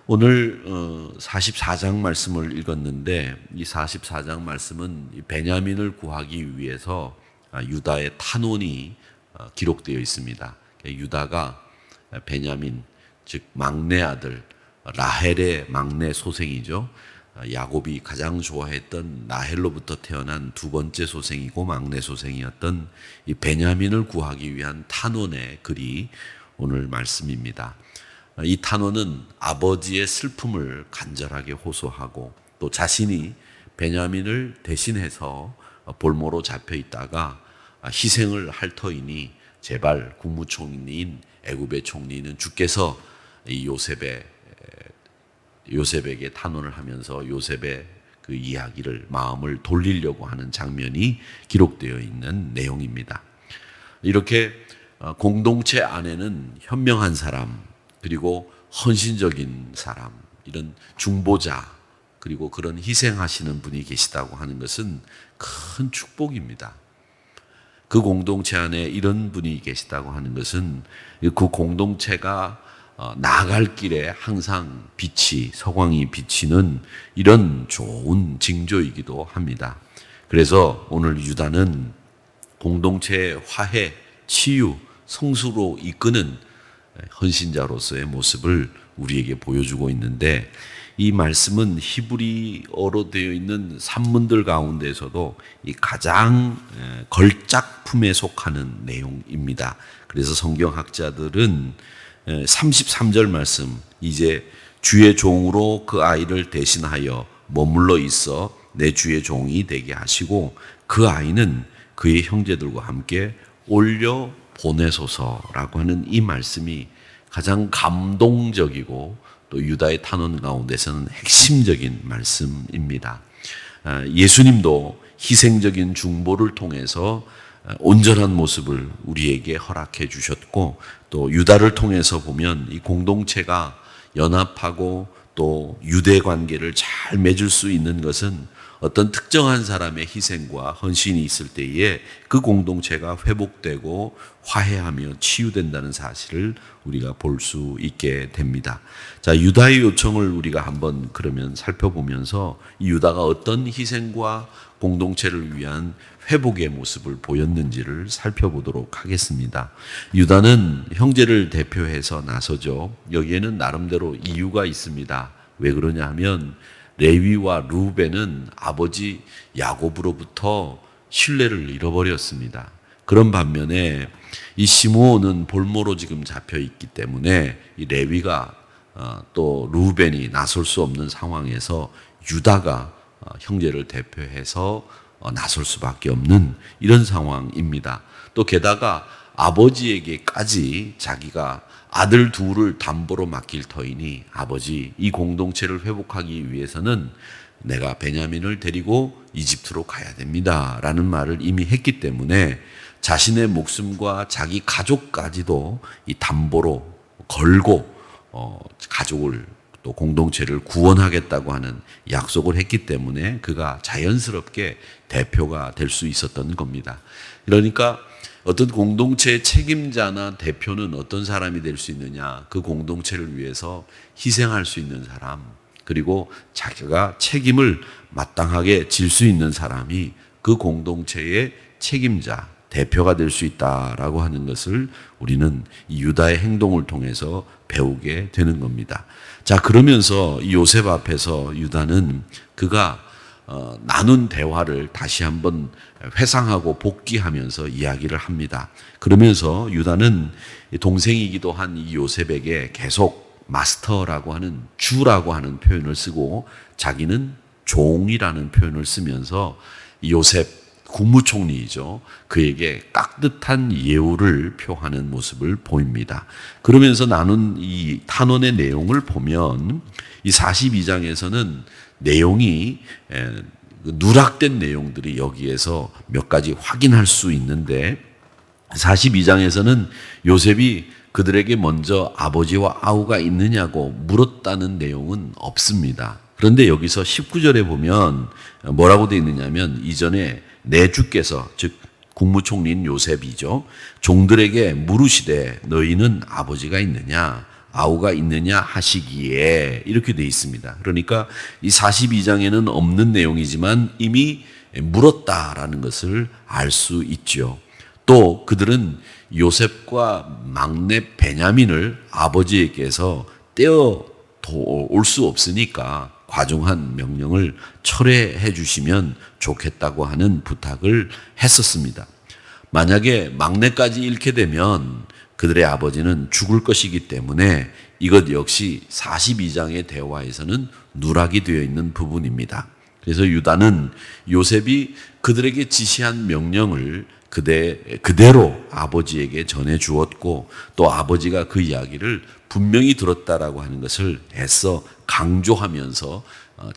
오늘 44장 말씀을 읽었는데 이 44장 말씀은 베냐민을 구하기 위해서 유다의 탄원이 기록되어 있습니다. 유다가 베냐민, 즉 막내 아들 라헬의 막내 소생이죠. 야곱이 가장 좋아했던 라헬로부터 태어난 두 번째 소생이고 막내 소생이었던 이 베냐민을 구하기 위한 탄원의 글이 오늘 말씀입니다. 이 탄원은 아버지의 슬픔을 간절하게 호소하고 또 자신이 베냐민을 대신해서 볼모로 잡혀 있다가 희생을 할 터이니 제발 국무총리인 애굽의 총리는 주께서 이 요셉에게 탄원을 하면서 요셉의 그 이야기를 마음을 돌리려고 하는 장면이 기록되어 있는 내용입니다. 이렇게 공동체 안에는 현명한 사람, 그리고 헌신적인 사람, 이런 중보자, 그리고 그런 희생하시는 분이 계시다고 하는 것은 큰 축복입니다. 그 공동체 안에 이런 분이 계시다고 하는 것은 그 공동체가 나아갈 길에 항상 서광이 비치는 이런 좋은 징조이기도 합니다. 그래서 오늘 유다는 공동체의 화해, 치유, 성수로 이끄는 헌신자로서의 모습을 우리에게 보여주고 있는데, 이 말씀은 히브리어로 되어 있는 산문들 가운데서도 이 가장 걸작품에 속하는 내용입니다. 그래서 성경학자들은 33절 말씀, 이제 주의 종으로 그 아이를 대신하여 머물러 있어 내 주의 종이 되게 하시고 그 아이는 그의 형제들과 함께 올려 보내소서라고 하는 이 말씀이 가장 감동적이고 또 유다의 탄원 가운데서는 핵심적인 말씀입니다. 예수님도 희생적인 중보를 통해서 온전한 모습을 우리에게 허락해 주셨고, 또 유다를 통해서 보면 이 공동체가 연합하고 또 유대 관계를 잘 맺을 수 있는 것은 어떤 특정한 사람의 희생과 헌신이 있을 때에 그 공동체가 회복되고 화해하며 치유된다는 사실을 우리가 볼 수 있게 됩니다. 자, 유다의 요청을 우리가 한번 그러면 살펴보면서 이 유다가 어떤 희생과 공동체를 위한 회복의 모습을 보였는지를 살펴보도록 하겠습니다. 유다는 형제를 대표해서 나서죠. 여기에는 나름대로 이유가 있습니다. 왜 그러냐 하면 레위와 루벤은 아버지 야곱으로부터 신뢰를 잃어버렸습니다. 그런 반면에 이 시므온은 볼모로 지금 잡혀 있기 때문에 이 레위가 또 루벤이 나설 수 없는 상황에서 유다가 형제를 대표해서 나설 수밖에 없는 이런 상황입니다. 또 게다가 아버지에게까지 자기가 아들 둘을 담보로 맡길 터이니 아버지, 이 공동체를 회복하기 위해서는 내가 베냐민을 데리고 이집트로 가야 됩니다 라는 말을 이미 했기 때문에 자신의 목숨과 자기 가족까지도 이 담보로 걸고 가족을 또 공동체를 구원하겠다고 하는 약속을 했기 때문에 그가 자연스럽게 대표가 될 수 있었던 겁니다. 그러니까 어떤 공동체의 책임자나 대표는 어떤 사람이 될 수 있느냐, 그 공동체를 위해서 희생할 수 있는 사람, 그리고 자기가 책임을 마땅하게 질 수 있는 사람이 그 공동체의 책임자, 대표가 될 수 있다라고 하는 것을 우리는 이 유다의 행동을 통해서 배우게 되는 겁니다. 자, 그러면서 이 요셉 앞에서 유다는 그가 나눈 대화를 다시 한번 회상하고 복기하면서 이야기를 합니다. 그러면서 유다는 동생이기도 한 이 요셉에게 계속 마스터라고 하는, 주라고 하는 표현을 쓰고 자기는 종이라는 표현을 쓰면서 요셉 국무총리이죠. 그에게 깍듯한 예우를 표하는 모습을 보입니다. 그러면서 나눈 이 탄원의 내용을 보면 이 42장에서는 내용이 누락된 내용들이 여기에서 몇 가지 확인할 수 있는데, 42장에서는 요셉이 그들에게 먼저 아버지와 아우가 있느냐고 물었다는 내용은 없습니다. 그런데 여기서 19절에 보면 뭐라고 되어 있느냐면, 이전에 내 주께서, 즉 국무총리인 요셉이죠, 종들에게 물으시되 너희는 아버지가 있느냐, 아우가 있느냐 하시기에 이렇게 돼 있습니다. 그러니까 이 42장에는 없는 내용이지만 이미 물었다라는 것을 알 수 있죠. 또 그들은 요셉과 막내 베냐민을 아버지에게서 떼어 올 수 없으니까 과중한 명령을 철회해 주시면 좋겠다고 하는 부탁을 했었습니다. 만약에 막내까지 잃게 되면 그들의 아버지는 죽을 것이기 때문에 이것 역시 42장의 대화에서는 누락이 되어 있는 부분입니다. 그래서 유다는 요셉이 그들에게 지시한 명령을 그대로 아버지에게 전해 주었고 또 아버지가 그 이야기를 분명히 들었다라고 하는 것을 애써 강조하면서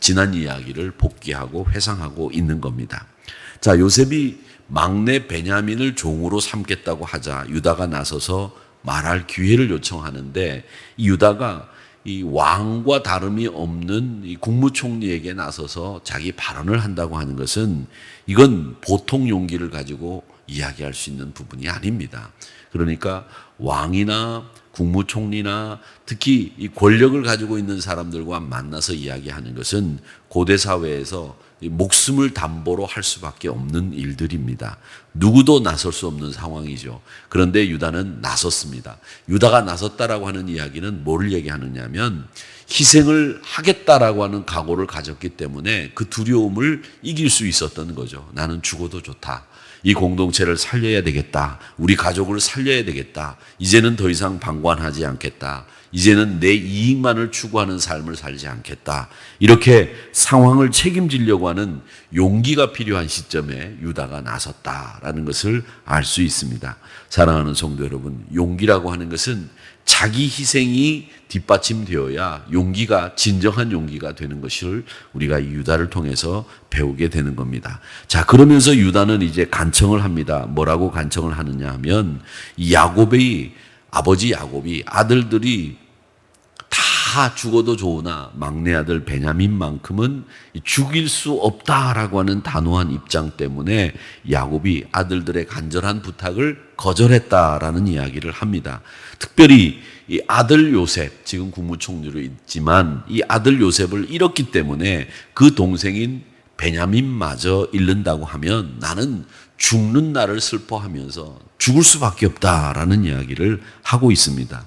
지난 이야기를 복귀하고 회상하고 있는 겁니다. 자, 요셉이 막내 베냐민을 종으로 삼겠다고 하자 유다가 나서서 말할 기회를 요청하는데 이 유다가 이 왕과 다름이 없는 이 국무총리에게 나서서 자기 발언을 한다고 하는 것은 이건 보통 용기를 가지고 이야기할 수 있는 부분이 아닙니다. 그러니까 왕이나 국무총리나 특히 이 권력을 가지고 있는 사람들과 만나서 이야기하는 것은 고대 사회에서 목숨을 담보로 할 수밖에 없는 일들입니다. 누구도 나설 수 없는 상황이죠. 그런데 유다는 나섰습니다. 유다가 나섰다라고 하는 이야기는 뭐를 얘기하느냐면 희생을 하겠다라고 하는 각오를 가졌기 때문에 그 두려움을 이길 수 있었던 거죠. 나는 죽어도 좋다. 이 공동체를 살려야 되겠다. 우리 가족을 살려야 되겠다. 이제는 더 이상 방관하지 않겠다. 이제는 내 이익만을 추구하는 삶을 살지 않겠다. 이렇게 상황을 책임지려고 하는 용기가 필요한 시점에 유다가 나섰다라는 것을 알 수 있습니다. 사랑하는 성도 여러분, 용기라고 하는 것은 자기 희생이 뒷받침되어야 용기가 진정한 용기가 되는 것을 우리가 이 유다를 통해서 배우게 되는 겁니다. 자, 그러면서 유다는 이제 간청을 합니다. 뭐라고 간청을 하느냐 하면 이 아버지 야곱이 아들들이 다 죽어도 좋으나 막내 아들 베냐민만큼은 죽일 수 없다라고 하는 단호한 입장 때문에 야곱이 아들들의 간절한 부탁을 거절했다라는 이야기를 합니다. 특별히 이 아들 요셉, 지금 국무총리로 있지만 이 아들 요셉을 잃었기 때문에 그 동생인 베냐민마저 잃는다고 하면 나는 죽는 날을 슬퍼하면서 죽을 수밖에 없다라는 이야기를 하고 있습니다.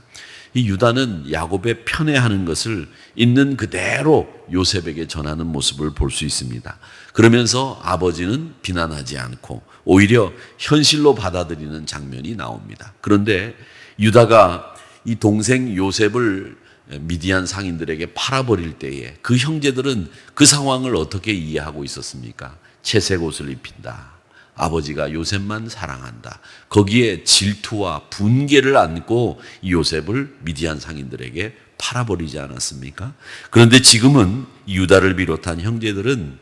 이 유다는 야곱의 편애하는 것을 있는 그대로 요셉에게 전하는 모습을 볼 수 있습니다. 그러면서 아버지는 비난하지 않고 오히려 현실로 받아들이는 장면이 나옵니다. 그런데 유다가 이 동생 요셉을 미디안 상인들에게 팔아버릴 때에 그 형제들은 그 상황을 어떻게 이해하고 있었습니까? 채색 옷을 입힌다. 아버지가 요셉만 사랑한다. 거기에 질투와 분개를 안고 이 요셉을 미디안 상인들에게 팔아버리지 않았습니까? 그런데 지금은 유다를 비롯한 형제들은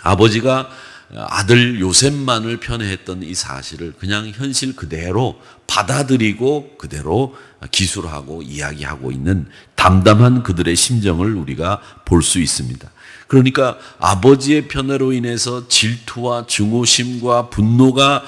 아버지가 아들 요셉만을 편애했던 이 사실을 그냥 현실 그대로 받아들이고 그대로 기술하고 이야기하고 있는 담담한 그들의 심정을 우리가 볼 수 있습니다. 그러니까 아버지의 편애로 인해서 질투와 증오심과 분노가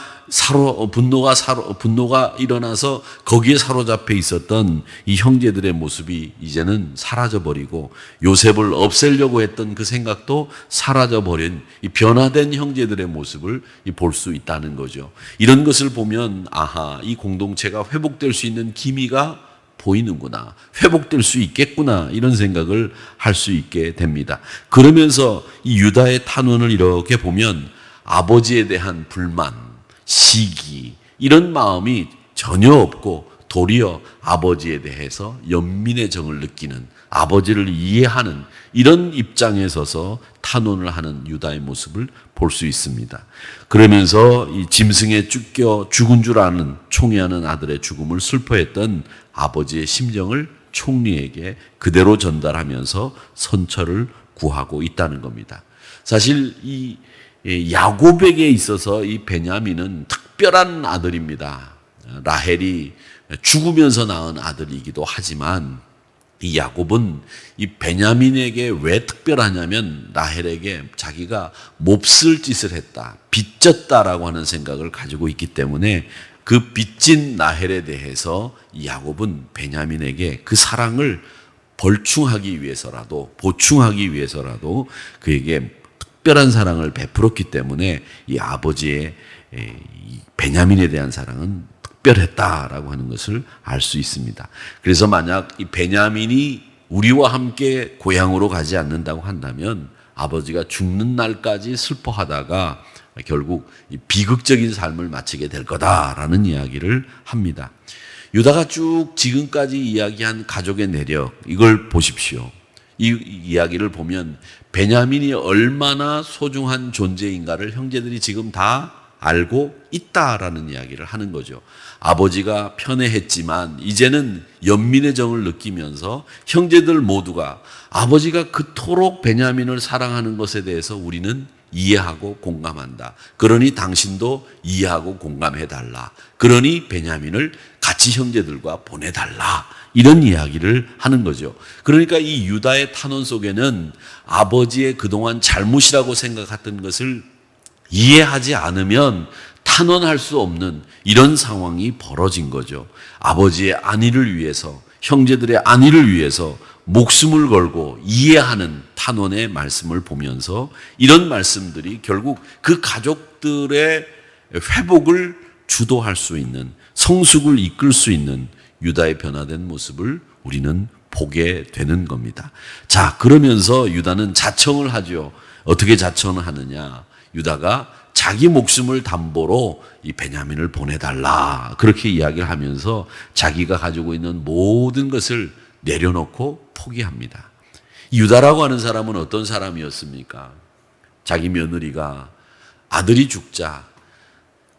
일어나서 거기에 사로잡혀 있었던 이 형제들의 모습이 이제는 사라져버리고 요셉을 없애려고 했던 그 생각도 사라져버린 이 변화된 형제들의 모습을 볼 수 있다는 거죠. 이런 것을 보면 아하, 이 공동체가 회복될 수 있는 기미가 보이는구나. 회복될 수 있겠구나. 이런 생각을 할 수 있게 됩니다. 그러면서 이 유다의 탄원을 이렇게 보면 아버지에 대한 불만, 시기 이런 마음이 전혀 없고 도리어 아버지에 대해서 연민의 정을 느끼는 아버지를 이해하는 이런 입장에 서서 탄원을 하는 유다의 모습을 볼 수 있습니다. 그러면서 이 짐승에 쫓겨 죽은 줄 아는 총애하는 아들의 죽음을 슬퍼했던 아버지의 심정을 총리에게 그대로 전달하면서 선처를 구하고 있다는 겁니다. 사실 이 야곱에게 있어서 이 베냐민은 특별한 아들입니다. 라헬이 죽으면서 낳은 아들이기도 하지만 이 야곱은 이 베냐민에게 왜 특별하냐면 라헬에게 자기가 몹쓸 짓을 했다, 빚졌다라고 하는 생각을 가지고 있기 때문에 그 빚진 라헬에 대해서 야곱은 베냐민에게 그 사랑을 보충하기 위해서라도 그에게 특별한 사랑을 베풀었기 때문에 이 아버지의 이 베냐민에 대한 사랑은 특별했다라고 하는 것을 알 수 있습니다. 그래서 만약 이 베냐민이 우리와 함께 고향으로 가지 않는다고 한다면 아버지가 죽는 날까지 슬퍼하다가 결국 비극적인 삶을 마치게 될 거다라는 이야기를 합니다. 유다가 쭉 지금까지 이야기한 가족의 내력, 이걸 보십시오. 이 이야기를 보면 베냐민이 얼마나 소중한 존재인가를 형제들이 지금 다 알고 있다라는 이야기를 하는 거죠. 아버지가 편애했지만 이제는 연민의 정을 느끼면서 형제들 모두가 아버지가 그토록 베냐민을 사랑하는 것에 대해서 우리는 이해하고 공감한다. 그러니 당신도 이해하고 공감해달라. 그러니 베냐민을 같이 형제들과 보내달라. 이런 이야기를 하는 거죠. 그러니까 이 유다의 탄원 속에는 아버지의 그동안 잘못이라고 생각했던 것을 이해하지 않으면 탄원할 수 없는 이런 상황이 벌어진 거죠. 아버지의 안위를 위해서, 형제들의 안위를 위해서 목숨을 걸고 이해하는 탄원의 말씀을 보면서 이런 말씀들이 결국 그 가족들의 회복을 주도할 수 있는, 성숙을 이끌 수 있는 유다의 변화된 모습을 우리는 보게 되는 겁니다. 자, 그러면서 유다는 자청을 하죠. 어떻게 자청을 하느냐? 유다가 자기 목숨을 담보로 이 베냐민을 보내달라. 그렇게 이야기를 하면서 자기가 가지고 있는 모든 것을 내려놓고 포기합니다. 유다라고 하는 사람은 어떤 사람이었습니까? 자기 며느리가 아들이 죽자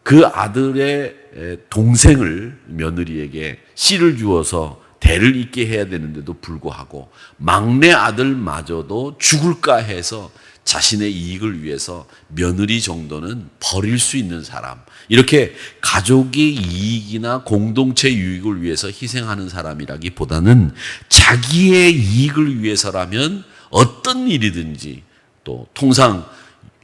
그 아들의 동생을 며느리에게 씨를 주어서 대를 잇게 해야 되는데도 불구하고 막내 아들마저도 죽을까 해서 자신의 이익을 위해서 며느리 정도는 버릴 수 있는 사람, 이렇게 가족의 이익이나 공동체 유익을 위해서 희생하는 사람이라기보다는 자기의 이익을 위해서라면 어떤 일이든지, 또 통상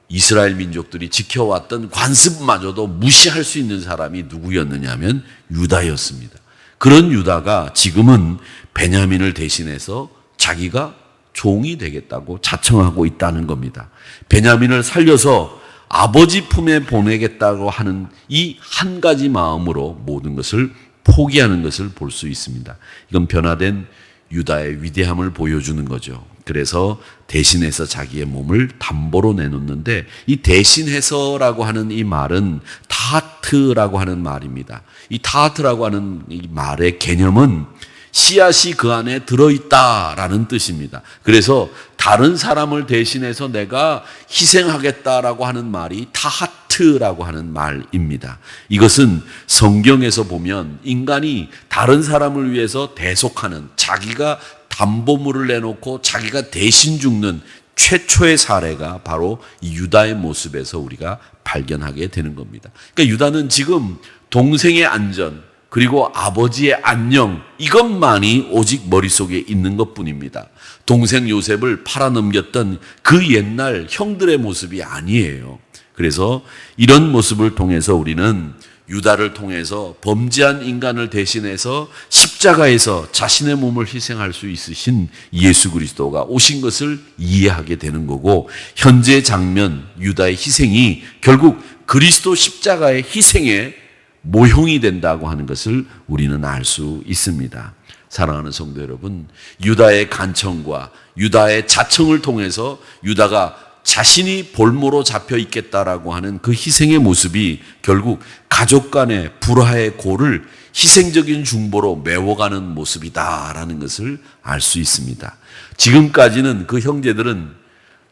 이스라엘 민족들이 지켜왔던 관습마저도 무시할 수 있는 사람이 누구였느냐면 유다였습니다. 그런 유다가 지금은 베냐민을 대신해서 자기가 종이 되겠다고 자청하고 있다는 겁니다. 베냐민을 살려서 아버지 품에 보내겠다고 하는 이 한 가지 마음으로 모든 것을 포기하는 것을 볼 수 있습니다. 이건 변화된 유다의 위대함을 보여주는 거죠. 그래서 대신해서 자기의 몸을 담보로 내놓는데, 이 대신해서라고 하는 이 말은 타하트라고 하는 말입니다. 이 타하트라고 하는 이 말의 개념은 씨앗이 그 안에 들어있다라는 뜻입니다. 그래서 다른 사람을 대신해서 내가 희생하겠다라고 하는 말이 타하트라고 하는 말입니다. 이것은 성경에서 보면 인간이 다른 사람을 위해서 대속하는, 자기가 담보물을 내놓고 자기가 대신 죽는 최초의 사례가 바로 이 유다의 모습에서 우리가 발견하게 되는 겁니다. 그러니까 유다는 지금 동생의 안전, 그리고 아버지의 안녕, 이것만이 오직 머릿속에 있는 것뿐입니다. 동생 요셉을 팔아넘겼던 그 옛날 형들의 모습이 아니에요. 그래서 이런 모습을 통해서 우리는 유다를 통해서 범죄한 인간을 대신해서 십자가에서 자신의 몸을 희생할 수 있으신 예수 그리스도가 오신 것을 이해하게 되는 거고, 현재 장면 유다의 희생이 결국 그리스도 십자가의 희생에 모형이 된다고 하는 것을 우리는 알 수 있습니다. 사랑하는 성도 여러분, 유다의 간청과 유다의 자청을 통해서 유다가 자신이 볼모로 잡혀 있겠다라고 하는 그 희생의 모습이 결국 가족 간의 불화의 골을 희생적인 중보로 메워가는 모습이다라는 것을 알 수 있습니다. 지금까지는 그 형제들은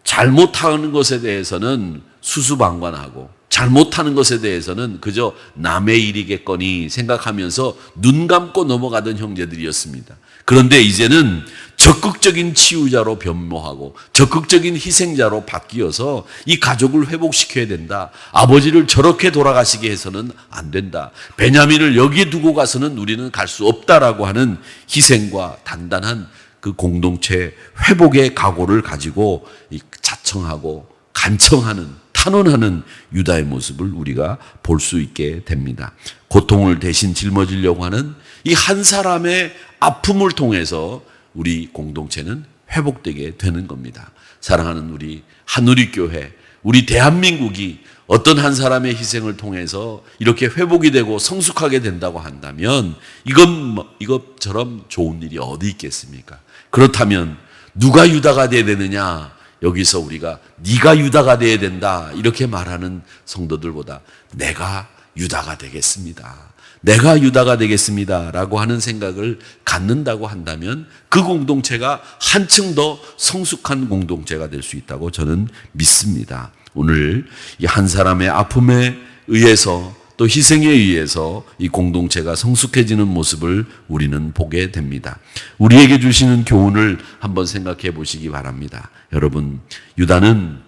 잘못하는 것에 대해서는 수수방관하고 잘못하는 것에 대해서는 그저 남의 일이겠거니 생각하면서 눈 감고 넘어가던 형제들이었습니다. 그런데 이제는 적극적인 치유자로 변모하고 적극적인 희생자로 바뀌어서 이 가족을 회복시켜야 된다. 아버지를 저렇게 돌아가시게 해서는 안 된다. 베냐민을 여기에 두고 가서는 우리는 갈 수 없다라고 하는 희생과 단단한 그 공동체 회복의 각오를 가지고 자청하고 간청하는 탄원하는 유다의 모습을 우리가 볼 수 있게 됩니다. 고통을 대신 짊어지려고 하는 이 한 사람의 아픔을 통해서 우리 공동체는 회복되게 되는 겁니다. 사랑하는 우리 한우리교회, 우리 대한민국이 어떤 한 사람의 희생을 통해서 이렇게 회복이 되고 성숙하게 된다고 한다면 이것처럼 좋은 일이 어디 있겠습니까? 그렇다면 누가 유다가 돼야 되느냐? 여기서 우리가 네가 유다가 돼야 된다 이렇게 말하는 성도들보다 내가 유다가 되겠습니다. 내가 유다가 되겠습니다 라고 하는 생각을 갖는다고 한다면 그 공동체가 한층 더 성숙한 공동체가 될 수 있다고 저는 믿습니다. 오늘 이 한 사람의 아픔에 의해서 또 희생에 의해서 이 공동체가 성숙해지는 모습을 우리는 보게 됩니다. 우리에게 주시는 교훈을 한번 생각해 보시기 바랍니다. 여러분, 유다는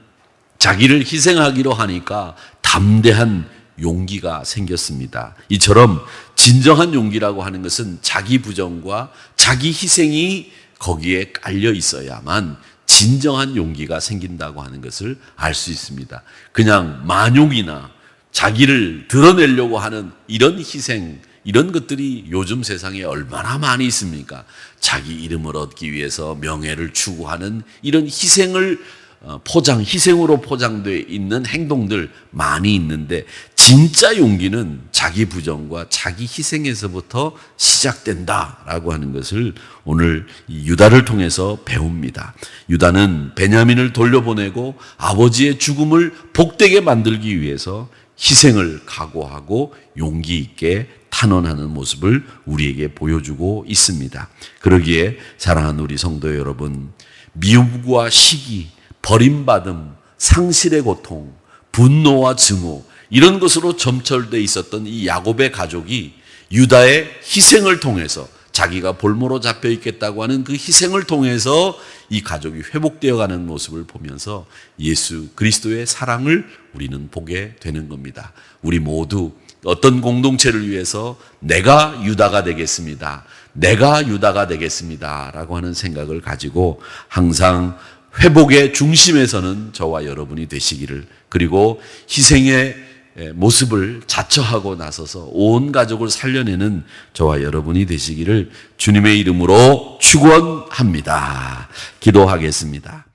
자기를 희생하기로 하니까 담대한 용기가 생겼습니다. 이처럼 진정한 용기라고 하는 것은 자기 부정과 자기 희생이 거기에 깔려 있어야만 진정한 용기가 생긴다고 하는 것을 알 수 있습니다. 그냥 만용이나 자기를 드러내려고 하는 이런 희생, 이런 것들이 요즘 세상에 얼마나 많이 있습니까? 자기 이름을 얻기 위해서 명예를 추구하는 이런 희생으로 포장되어 있는 행동들 많이 있는데 진짜 용기는 자기 부정과 자기 희생에서부터 시작된다라고 하는 것을 오늘 유다를 통해서 배웁니다. 유다는 베냐민을 돌려보내고 아버지의 죽음을 복되게 만들기 위해서 희생을 각오하고 용기 있게 탄원하는 모습을 우리에게 보여주고 있습니다. 그러기에 사랑하는 우리 성도 여러분, 미움과 시기, 버림받음, 상실의 고통, 분노와 증오 이런 것으로 점철되어 있었던 이 야곱의 가족이 유다의 희생을 통해서 자기가 볼모로 잡혀 있겠다고 하는 그 희생을 통해서 이 가족이 회복되어 가는 모습을 보면서 예수 그리스도의 사랑을 우리는 보게 되는 겁니다. 우리 모두 어떤 공동체를 위해서 내가 유다가 되겠습니다. 내가 유다가 되겠습니다. 라고 하는 생각을 가지고 항상 회복의 중심에서는 저와 여러분이 되시기를, 그리고 희생의 모습을 자처하고 나서서 온 가족을 살려내는 저와 여러분이 되시기를 주님의 이름으로 축원합니다. 기도하겠습니다.